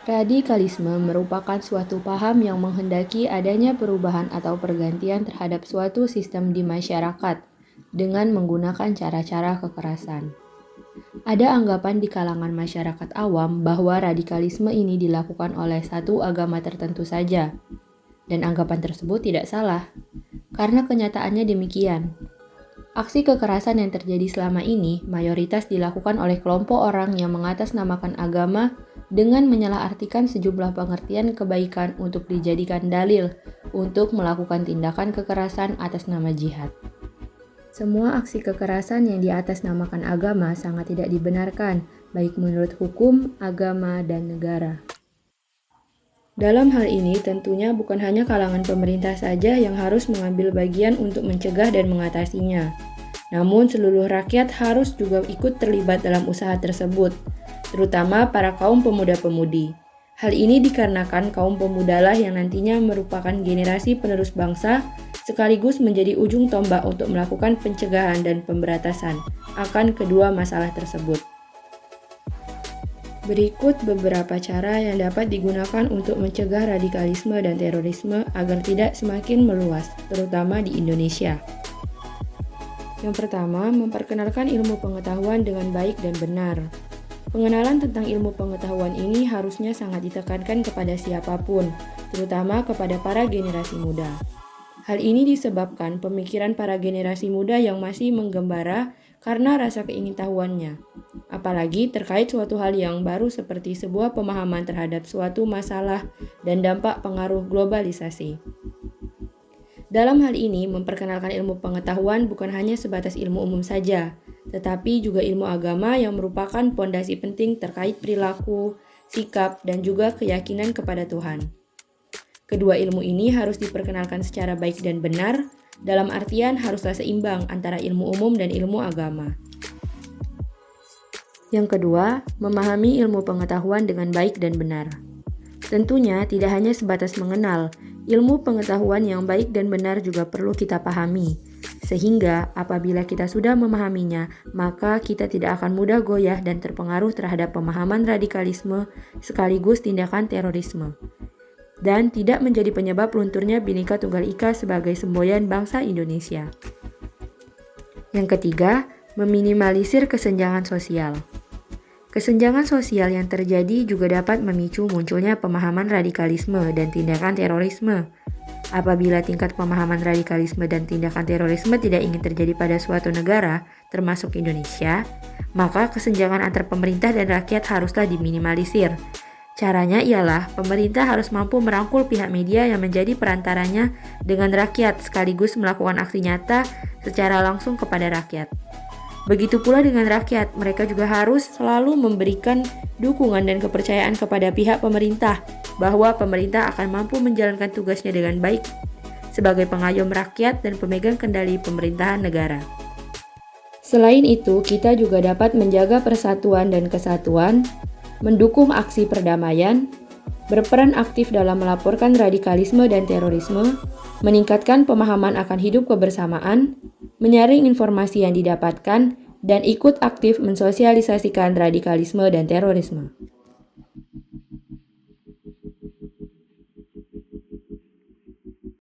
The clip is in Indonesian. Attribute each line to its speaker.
Speaker 1: Radikalisme merupakan suatu paham yang menghendaki adanya perubahan atau pergantian terhadap suatu sistem di masyarakat dengan menggunakan cara-cara kekerasan. Ada anggapan di kalangan masyarakat awam bahwa radikalisme ini dilakukan oleh satu agama tertentu saja, dan anggapan tersebut tidak salah, karena kenyataannya demikian. Aksi kekerasan yang terjadi selama ini mayoritas dilakukan oleh kelompok orang yang mengatasnamakan agama dengan menyalahartikan sejumlah pengertian kebaikan untuk dijadikan dalil untuk melakukan tindakan kekerasan atas nama jihad. Semua aksi kekerasan yang diatasnamakan agama sangat tidak dibenarkan, baik menurut hukum, agama, dan negara. Dalam hal ini tentunya bukan hanya kalangan pemerintah saja yang harus mengambil bagian untuk mencegah dan mengatasinya. Namun seluruh rakyat harus juga ikut terlibat dalam usaha tersebut, terutama para kaum pemuda-pemudi. Hal ini dikarenakan kaum pemudalah yang nantinya merupakan generasi penerus bangsa, sekaligus menjadi ujung tombak untuk melakukan pencegahan dan pemberantasan akan kedua masalah tersebut. Berikut beberapa cara yang dapat digunakan untuk mencegah radikalisme dan terorisme agar tidak semakin meluas, terutama di Indonesia. Yang pertama, memperkenalkan ilmu pengetahuan dengan baik dan benar. Pengenalan tentang ilmu pengetahuan ini harusnya sangat ditekankan kepada siapapun, terutama kepada para generasi muda. Hal ini disebabkan pemikiran para generasi muda yang masih menggembara karena rasa keingintahuannya, apalagi terkait suatu hal yang baru seperti sebuah pemahaman terhadap suatu masalah dan dampak pengaruh globalisasi. Dalam hal ini, memperkenalkan ilmu pengetahuan bukan hanya sebatas ilmu umum saja, tetapi juga ilmu agama yang merupakan pondasi penting terkait perilaku, sikap, dan juga keyakinan kepada Tuhan. Kedua ilmu ini harus diperkenalkan secara baik dan benar, dalam artian haruslah seimbang antara ilmu umum dan ilmu agama. Yang kedua, memahami ilmu pengetahuan dengan baik dan benar. Tentunya tidak hanya sebatas mengenal, ilmu pengetahuan yang baik dan benar juga perlu kita pahami. Sehingga apabila kita sudah memahaminya, maka kita tidak akan mudah goyah dan terpengaruh terhadap pemahaman radikalisme sekaligus tindakan terorisme, dan tidak menjadi penyebab lunturnya Bhinneka Tunggal Ika sebagai semboyan bangsa Indonesia. Yang ketiga, meminimalisir kesenjangan sosial. Kesenjangan sosial yang terjadi juga dapat memicu munculnya pemahaman radikalisme dan tindakan terorisme. Apabila tingkat pemahaman radikalisme dan tindakan terorisme tidak ingin terjadi pada suatu negara, termasuk Indonesia, maka kesenjangan antar pemerintah dan rakyat haruslah diminimalisir. Caranya ialah pemerintah harus mampu merangkul pihak media yang menjadi perantaranya dengan rakyat sekaligus melakukan aksi nyata secara langsung kepada rakyat. Begitu pula dengan rakyat, mereka juga harus selalu memberikan dukungan dan kepercayaan kepada pihak pemerintah bahwa pemerintah akan mampu menjalankan tugasnya dengan baik sebagai pengayom rakyat dan pemegang kendali pemerintahan negara. Selain itu, kita juga dapat menjaga persatuan dan kesatuan, mendukung aksi perdamaian, berperan aktif dalam melaporkan radikalisme dan terorisme, meningkatkan pemahaman akan hidup kebersamaan, menyaring informasi yang didapatkan, dan ikut aktif mensosialisasikan radikalisme dan terorisme.